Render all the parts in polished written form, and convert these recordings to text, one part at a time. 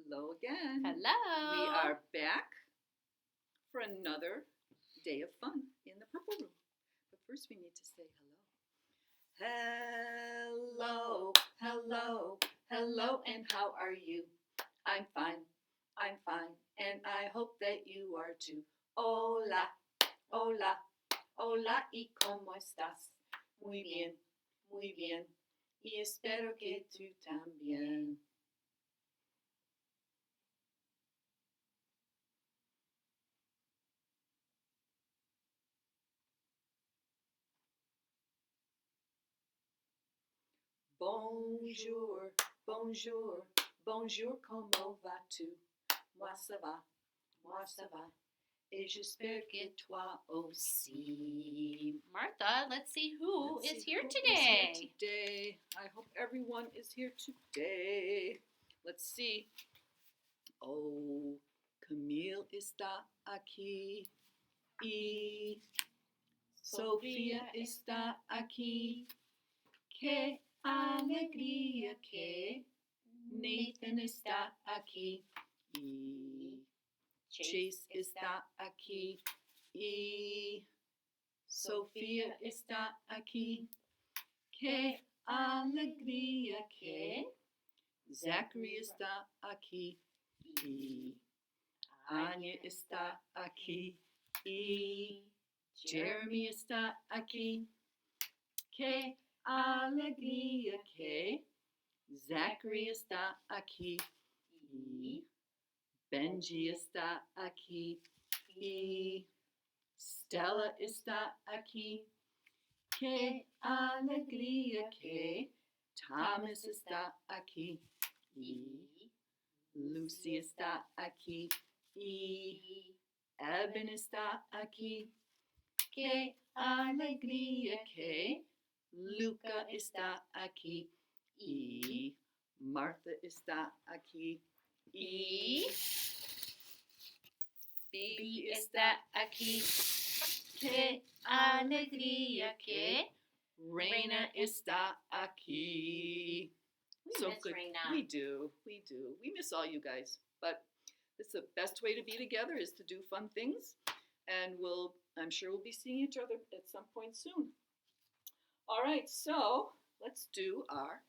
Hello again. Hello. We are back for another day of fun in the Purple Room. But first we need to say hello. Hello, hello, hello, and how are you? I'm fine, and I hope that you are too. Hola, hola, hola, y cómo estás? Muy bien, y espero que tú también. Bonjour, bonjour, bonjour, comment vas-tu? Moi ça va, et j'espère que toi aussi. Martha, let's see who is here who today. is here today. I hope everyone is here today. Let's see. Oh, Camille está aquí. Y Sofía está aquí. Qué alegría que Nathan está aquí. Y Chase está aquí. Y Sofía está aquí. Qué alegría que Zachary está aquí. Y Anya está aquí. Y Jeremy está aquí. Qué alegría que Zachary está aquí. Y Benji está aquí. Y Stella está aquí. Qué alegría que Thomas está aquí. Y Lucy está aquí. Y Eben está aquí. Qué alegría que Luca está aquí. Y Martha está aquí. Y Bea está aquí. Qué alegría que Reina está aquí. We miss good. Reina. We do. We miss all you guys. But it's the best way to be together is to do fun things. And I'm sure we'll be seeing each other at some point soon. All right, so let's do our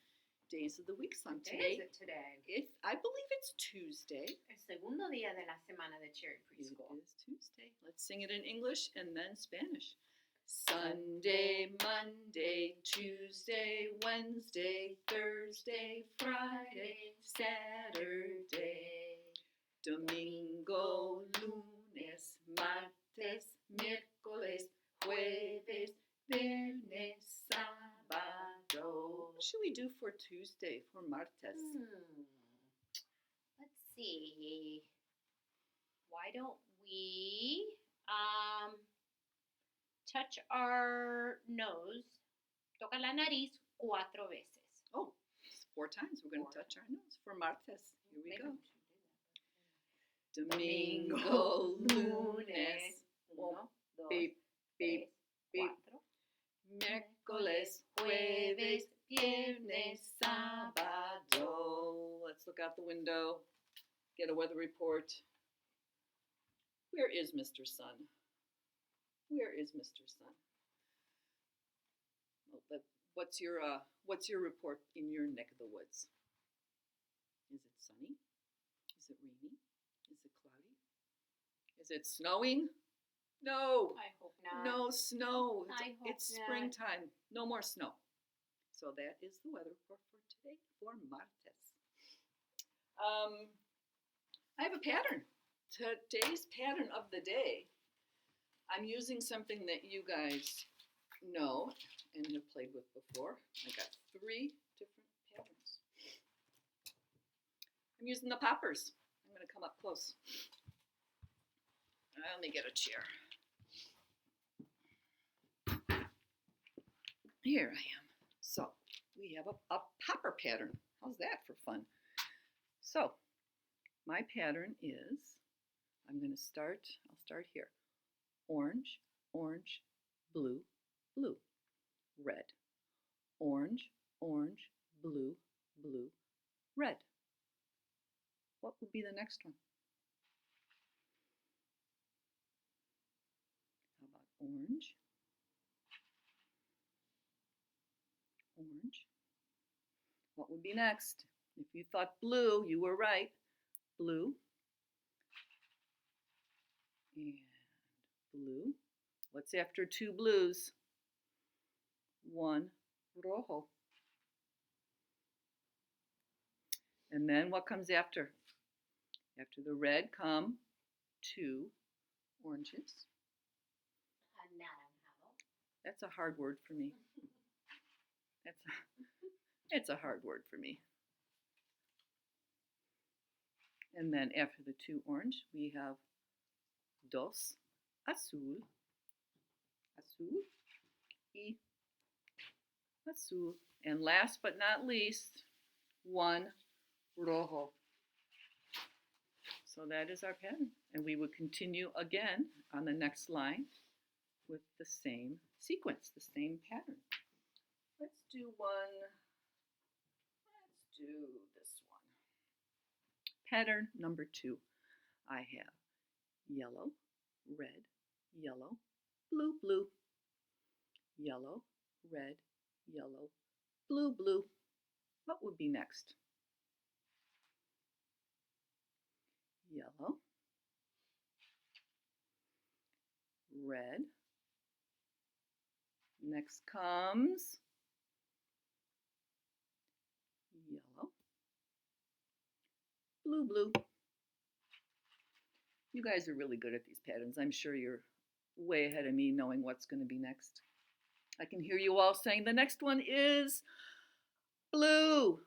Days of the Week song today. What day is it today? I believe it's Tuesday. El segundo día de la semana de Cherry Preschool. It is Tuesday. Let's sing it in English and then Spanish. Sunday, Monday, Tuesday, Wednesday, Thursday, Friday, Saturday, Domingo, Lunes, Martes, Miércoles, Jueves, Viernes, Sábado. What should we do for Tuesday, for Martes? Let's see. Why don't we touch our nose, toca la nariz 4 veces. Oh, 4 times. We're going to touch our nose for Martes. Here we go. Domingo, Lunes, beep, beep, beep. Miércoles, Jueves, Viernes, Sábado. Let's look out the window, get a weather report. Where is Mr. Sun? Where is Mr. Sun? Oh, what's your report in your neck of the woods? Is it sunny? Is it rainy? Is it cloudy? Is it snowing? No. I hope not. No snow. I hope it's not. springtime. No more snow. So that is the weather report for today, for Martes. I have a pattern. Today's pattern of the day, I'm using something that you guys know and have played with before. I got 3 different patterns. I'm using the poppers. I'm going to come up close. Let me get a chair. Here I am. So we have a popper pattern. How's that for fun? So my pattern is, I'll start here. Orange, orange, blue, blue, red. Orange, orange, blue, blue, red. What would be the next one? How about orange? Orange. What would be next? If you thought blue, you were right. Blue. And blue. What's after two blues? One rojo. And then what comes after? After the red come two oranges. Anaranjado. That's a hard word for me. It's a hard word for me. And then after the two orange, we have dos azul. Azul y azul. And last but not least, one rojo. So that is our pattern. And we would continue again on the next line with the same sequence, the same pattern. Let's do this one. Pattern number 2. I have yellow, red, yellow, blue, blue. Yellow, red, yellow, blue, blue. What would be next? Yellow, red. Next comes yellow, blue, blue. You guys are really good at these patterns. I'm sure you're way ahead of me knowing what's going to be next. I can hear you all saying the next one is blue.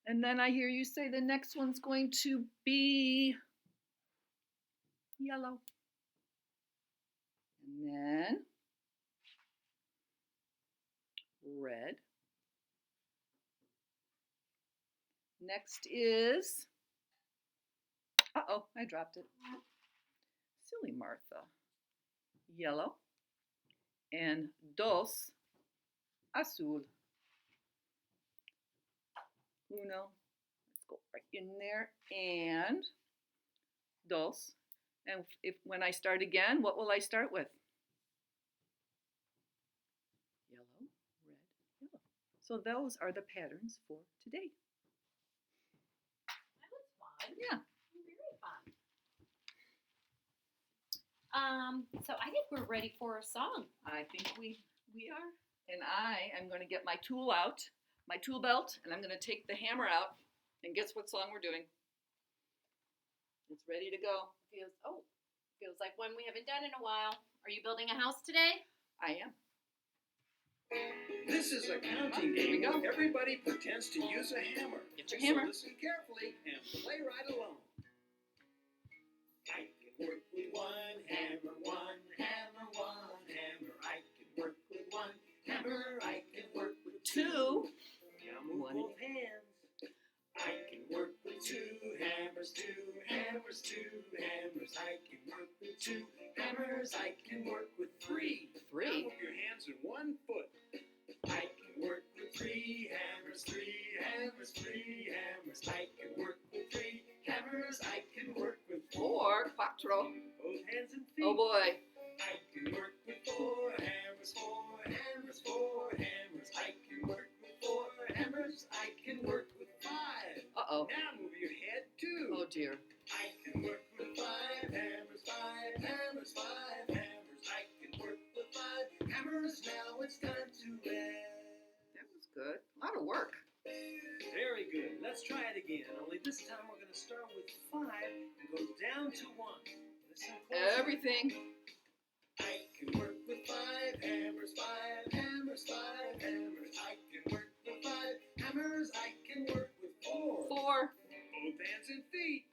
And then I hear you say the next one's going to be yellow. And then red. Next is, uh-oh, I dropped it. Silly Martha. Yellow. And dos azul. Uno. Let's go right in there. And dos. And when I start again, what will I start with? Yellow, red, yellow. So those are the patterns for today. That was fun. Yeah. Very fun. So I think we're ready for a song. I think we are. And I am going to get my tool out, my tool belt, and I'm going to take the hammer out. And guess what song we're doing? It's ready to go. Feels like one we haven't done in a while. Are you building a house today? I am. This is a counting Here we game. go. Everybody pretends to use a hammer. Get your hammer. So listen carefully and play right along. I can work with one hammer, one hammer, one hammer. I can work with one hammer. I can work with Two. Now move One. both hands. I can work with two hammers, two hammers, two hammers. I can work with two hammers. I can work with three. Three. Now move your hands in one foot. I can work with three hammers, three hammers, three hammers. I can work with three hammers. I can work with Four. Quattro. both hands and feet. Oh boy. I can work with four hammers, four hammers, four hammers. I can work with four hammers. I can work with five. Uh-oh. Now move your head too. Oh dear. I can work with five hammers, five hammers, five hammers. I can work with five hammers. Now it's time to rest. That was good. A lot of work. Very good. Let's try it again. Only this time we're going to start with five and go down to one. Listen closely. Everything. I can work with five hammers, five hammers, five hammers. I can work with five hammers. I can work with four. Four. Both hands and feet.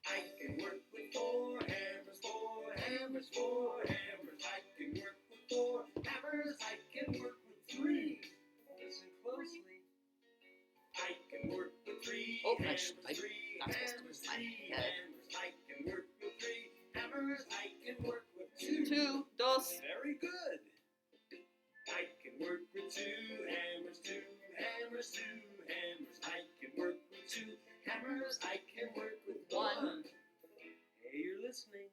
I can work with four hammers, four hammers, four hammers. I can work with four hammers. I can work with three. Listen closely. I can work with three Oh, hammers, I'm three not supposed to hammers, move my three head. hammers. I can work with three hammers. I can work with two. Two. Dos. Very good. I can work with two hammers, two hammers, two hammers. I can work with two hammers. hammers, I can work with one. Hey, you're listening.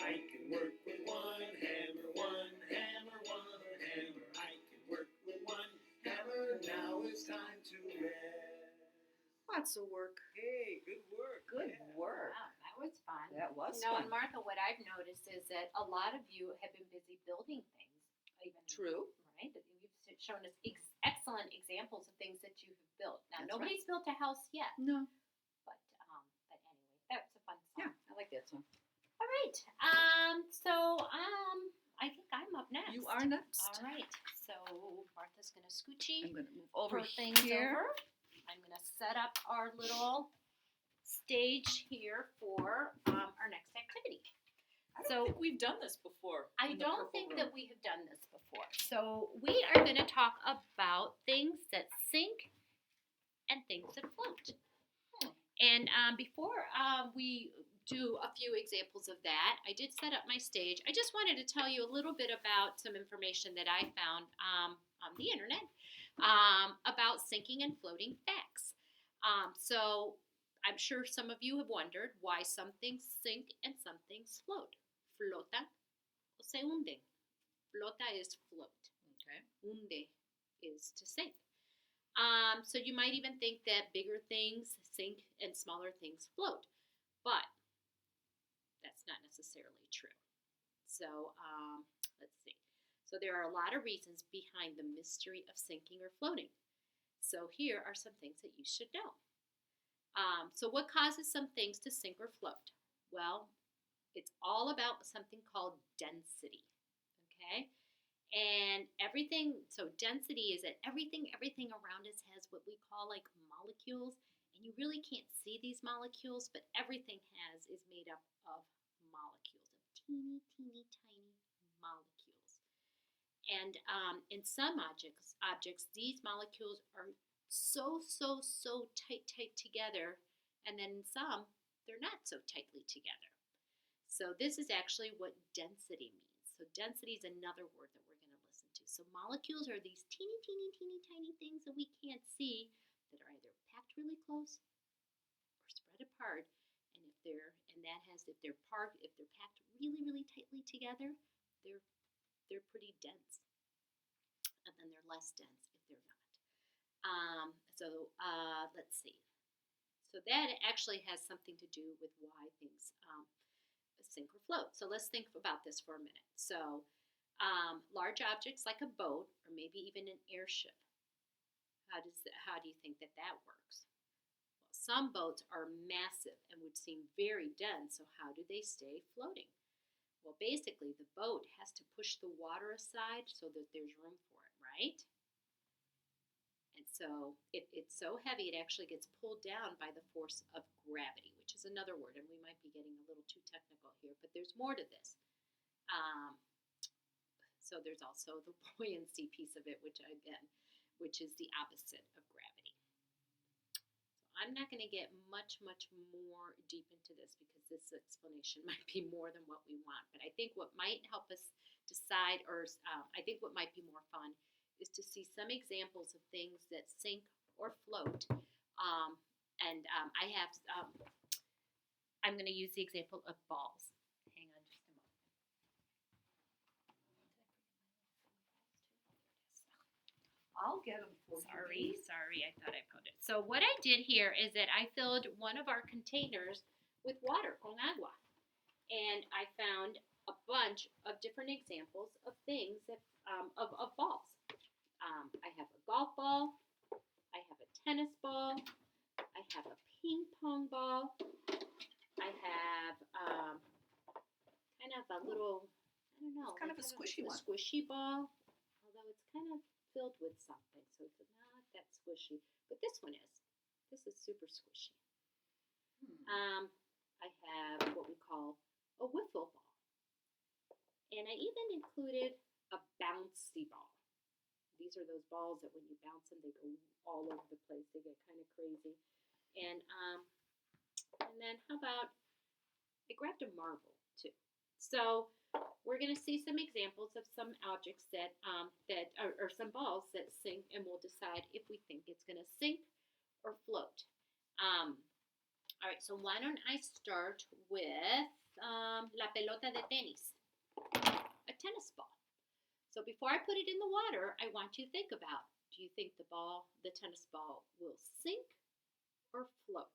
I can work with one hammer, one hammer, one hammer. I can work with one hammer. Now it's time to rest. Lots of work. Hey, good work. Good Yeah. work. Wow, that was fun. That was You know, fun. and Martha, what I've noticed is that a lot of you have been busy building things. Even True. right? You've shown us excellent examples of things that you have built. Now, That's nobody's built a house yet, No. but anyway, that's a fun song. Yeah, I like that song. All right. I think I'm up next. You are next. All right. So Martha's gonna scoochie. I'm going to move over throw things here. over. I'm gonna set up our little stage here for our next activity. I So- don't think we've done this before. I in the don't purple think room. that we have done this before. So we are going to talk about things that sink and things that float. And before we do a few examples of that, I did set up my stage. I just wanted to tell you a little bit about some information that I found on the internet about sinking and floating facts. So I'm sure some of you have wondered why some things sink and some things float. Flotan o se hunden. Flota is float. Okay. Hunde is to sink. So you might even think that bigger things sink and smaller things float, but that's not necessarily true. So let's see. So there are a lot of reasons behind the mystery of sinking or floating. So here are some things that you should know. So what causes some things to sink or float? Well, it's all about something called density, okay? And so density is that everything around us has what we call like molecules, and you really can't see these molecules, but everything is made up of molecules, of teeny, teeny, tiny molecules. And in some objects, these molecules are so tight together, and then in some, they're not so tightly together. So this is actually what density means. So density is another word that we're going to listen to. So molecules are these teeny, tiny things that we can't see that are either packed really close or spread apart. And if they're packed really tightly together, they're pretty dense. And then they're less dense if they're not. Let's see. So that actually has something to do with why things sink or float. So let's think about this for a minute. So large objects like a boat or maybe even an airship. How do you think that works? Well, some boats are massive and would seem very dense, so how do they stay floating? Well, basically the boat has to push the water aside so that there's room for it, right? And so if it's so heavy, it actually gets pulled down by the force of gravity, which is another word, and we might be getting a little too technical here, but there's more to this. So there's also the buoyancy piece of it, which is the opposite of gravity. So I'm not going to get much more deep into this because this explanation might be more than what we want. But I think what might help us decide, or I think what might be more fun, is to see some examples of things that sink or float. I'm going to use the example of balls. Hang on just a moment. I'll get them for you. Sorry, I thought I put it. So what I did here is that I filled one of our containers with water, con agua. And I found a bunch of different examples of things that of balls. I have a golf ball, I have a tennis ball, I have a ping pong ball, I have kind of a little, I don't know. It's kind of a squishy one. Squishy ball, although it's kind of filled with something, so it's not that squishy. But this one is. This is super squishy. I have what we call a wiffle ball. And I even included a bouncy ball. These are those balls that when you bounce them, they go all over the place. They get kind of crazy. And then how about, I grabbed a marble too. So we're going to see some examples of some objects that or some balls that sink, and we'll decide if we think it's going to sink or float. All right, so why don't I start with la pelota de tenis, a tennis ball. So before I put it in the water, I want you to think about, do you think the tennis ball will sink or float?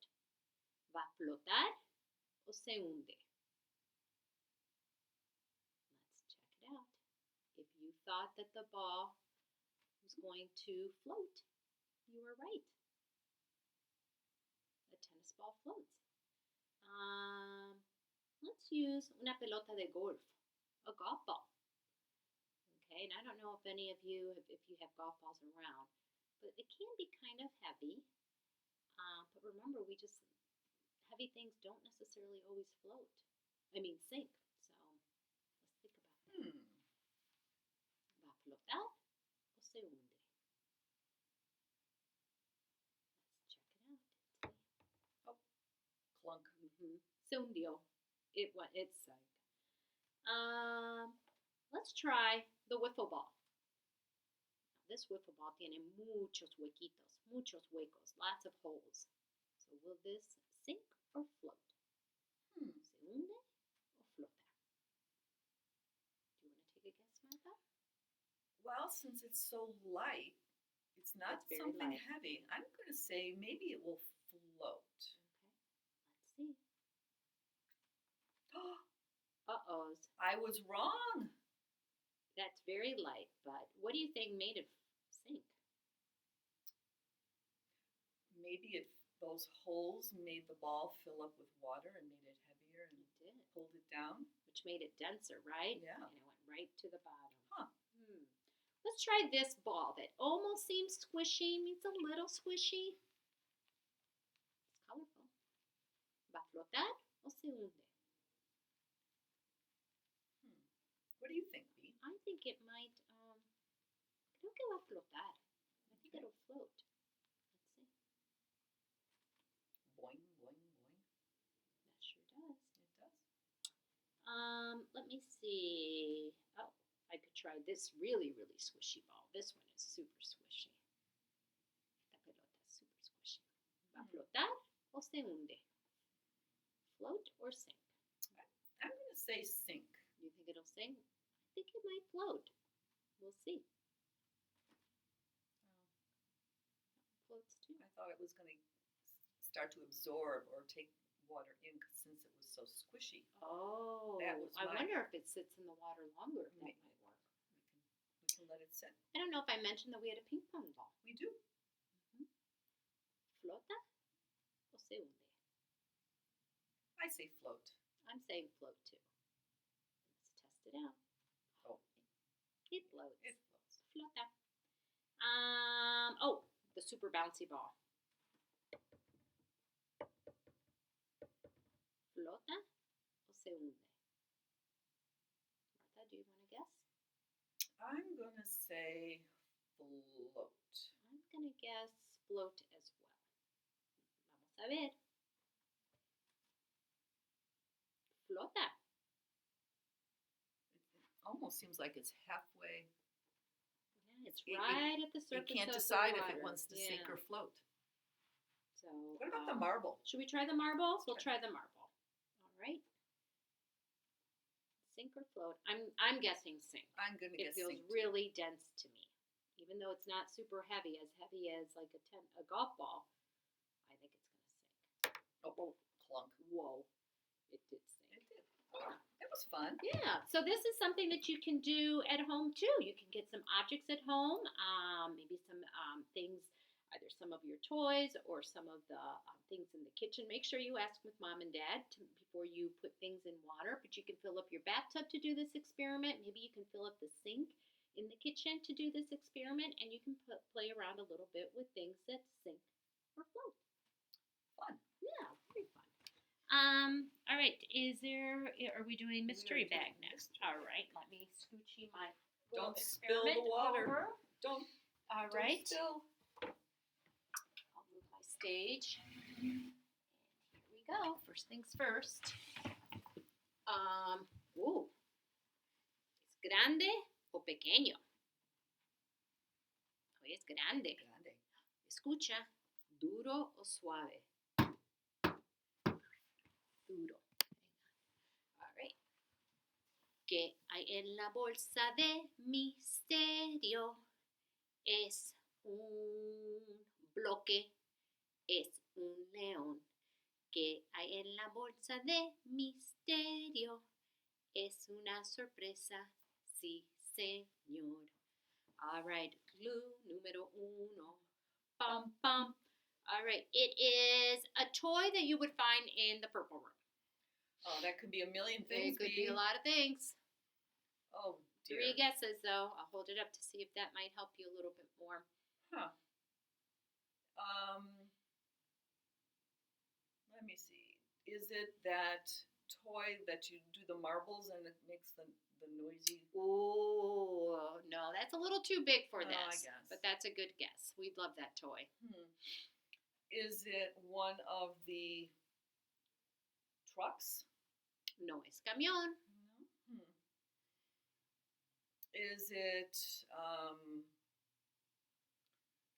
¿Va a flotar o se hunde? Let's check it out. If you thought that the ball was going to float, you were right. A tennis ball floats. Let's use una pelota de golf, a golf ball. Okay, and I don't know if any of you, if you have golf balls around, but it can be kind of heavy. But remember, heavy things don't necessarily always sink. So let's think about that. ¿Va a flotar o se hunde? Let's check it out. Clunk. Se hundió. It sank. Let's try the wiffle ball. This wiffle ball tiene muchos huequitos, muchos huecos, lots of holes. So will this sink or float? ¿Se hunde o flota? Do you want to take a guess, Martha? Well, since it's so light, it's not It's very something light. heavy. I'm going to say maybe it will float. Okay, let's see. Uh-ohs. I was wrong. That's very light, but what do you think made it sink? Maybe those holes made the ball fill up with water and made it heavier and It did, pulled it down. which made it denser, right? Yeah. And it went right to the bottom. Huh. Let's try this ball that almost seems squishy, means a little squishy. It's colorful. ¿Va a flotar o se hunde? What do you think, Bee? I think it might, creo que va a flotar. I think it'll float. Let's see. Boing, boing, boing. That sure does. It does. Let me see. Oh, I could try this really, really squishy ball. This one is super squishy. Esta pelota es super squishy. ¿Va a flotar o se hunde? Float or sink? I'm going to say sink. You think it'll sink? I think it might float. We'll see. Floats too. I thought it was going to start to absorb or take water in since it was so squishy. Oh, That was I my- wonder if it sits in the water longer, if that Maybe. might work. We can let it sit. I don't know if I mentioned that we had a ping pong ball. We do. Flota o se hunde? I say float. I'm saying float too. Let's test it out. Oh. It floats. It floats. Flota. The super bouncy ball. Flota o se hunde? Martha, do you want to guess? I'm going to say float. I'm going to guess float as well. Vamos a ver. Flota. It almost seems like it's halfway. Yeah, it's It- right at the You surface can't of decide the if water. it wants to sink or float. So, What about the marble? should we try the marble? We'll Sure. try the marble. All right. Sink or float? I'm guessing sink. I'm going to It guess feels sink. too. really dense to me, even though it's not super heavy as like a golf ball. I think it's gonna sink. Oh, clunk. Whoa, it did sink. It did. Oh, it was fun. Yeah, so this is something that you can do at home too. You can get some objects at home, maybe some things, either some of your toys or some of the things in the kitchen. Make sure you ask with mom and dad before you put things in water, but you can fill up your bathtub to do this experiment. Maybe you can fill up the sink in the kitchen to do this experiment, and you can play around a little bit with things that sink or float. Fun. Yeah, very fun. All right, are we doing mystery We are bag doing next? mystery All right, let me scoochie my little Don't spill the experiment water. over. Don't. All Don't right, spill. I'll move my stage. And here we go. First things first. ¿Es grande o pequeño? Oh, es grande. Grande. Escucha, duro o suave. que hay en la bolsa de misterio? Es un bloque, es un león. Que hay en la bolsa de misterio? Es una sorpresa, sí, señor. All right, clue número uno. Pum, pum. All right, it is a toy that you would find in the purple room. Oh, that could be a million things. It could be a lot of things. Oh, dear. 3 guesses, though. I'll hold it up to see if that might help you a little bit more. Huh. Let me see. Is it that toy that you do the marbles and it makes the noisy? Oh, no, that's a little too big for Oh, I this. guess. But that's a good guess. We'd love that toy. Is it one of the trucks? No es camión. No. Is it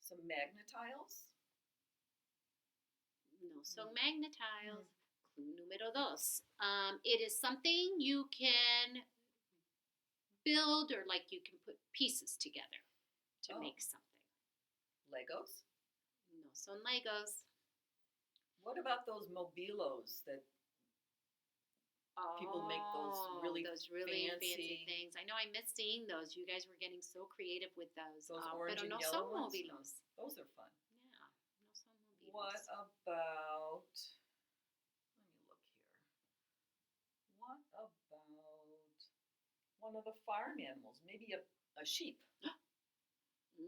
some magnetiles? No son magnetiles. Clue número dos. It is something you can build or like you can put pieces together to Oh. make something. Legos? No son Legos. What about those mobilos that people make those really fancy fancy things? I know I missed seeing those. You guys were getting so creative with those. orange pero and no yellow son ones? mobilos. Those are fun. Yeah, no son mobilos. What about, let me look here. What about one of the farm animals? Maybe a sheep.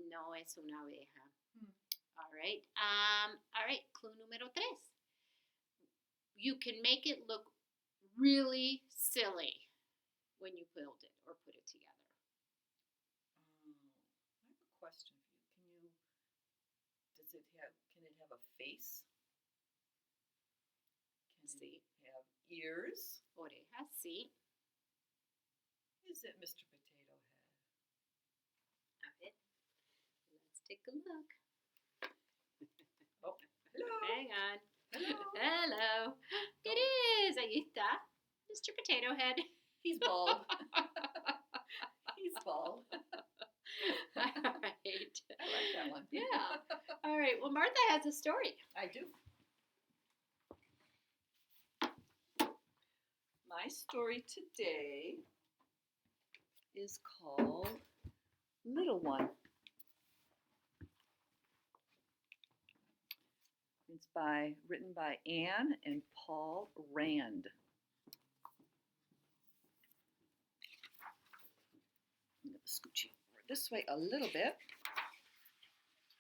No es una oveja. Hmm. All right. All right. Clue número tres. You can make it look really silly when you build it or put it together. I have a question for you. Can it have a face? Can Sí. it have ears? Orejas, sí. Is it Mr. Potato Head? A ver. Let's take a look. Oh, hello. Hang on. Hello. Hello. It is. Ahí está. Mr. Potato Head. He's bald. He's bald. All right. I like that one. Yeah. All right. Well, Martha has a story. I do. My story today is called Little One. It's written by Anne and Paul Rand. I'm going to scooch you over this way a little bit.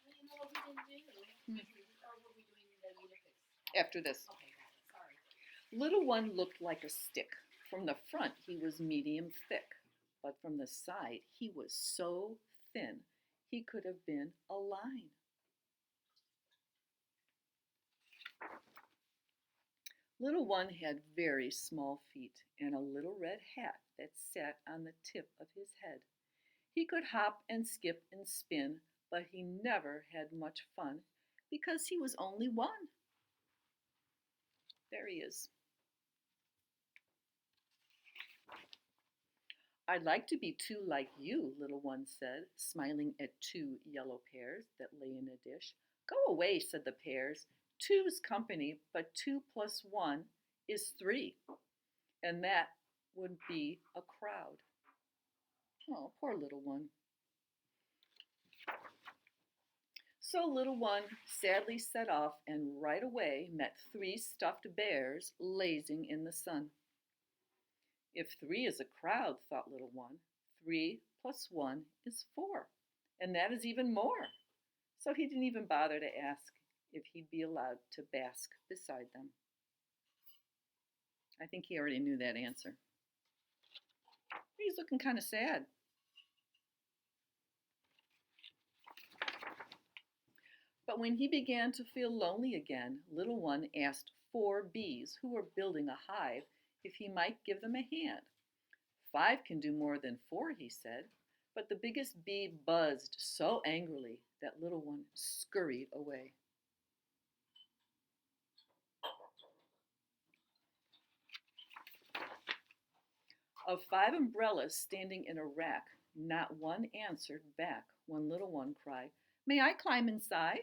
You know what we didn't do? Or were we doing the Unifix? After this. Okay, got it. Sorry. Little One looked like a stick. From the front, he was medium thick, but from the side, he was so thin, he could have been a line. Little One had very small feet and a little red hat that sat on the tip of his head. He could hop and skip and spin, but he never had much fun because he was only one. There he is. I'd like to be two like you, Little One said, smiling at 2 yellow pears that lay in a dish. Go away, said the pears. 2's company, but 2 plus 1 is 3, and that would be a crowd. Oh, poor Little One. So Little One sadly set off and right away met 3 stuffed bears lazing in the sun. If 3 is a crowd, thought Little One, 3 plus 1 is 4, and that is even more. So he didn't even bother to ask if he'd be allowed to bask beside them. I think he already knew that answer. He's looking kind of sad. But when he began to feel lonely again, Little One asked 4 bees who were building a hive if he might give them a hand. 5 can do more than 4, he said, but the biggest bee buzzed so angrily that Little One scurried away. Of 5 umbrellas standing in a rack, not one answered back. One little one cried, "May I climb inside?"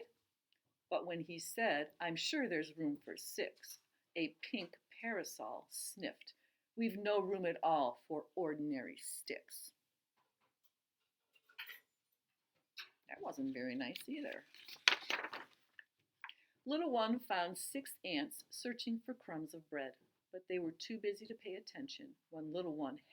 But when he said, "I'm sure there's room for 6," a pink parasol sniffed, "We've no room at all for ordinary sticks." That wasn't very nice either. Little one found 6 ants searching for crumbs of bread, but they were too busy to pay attention when little one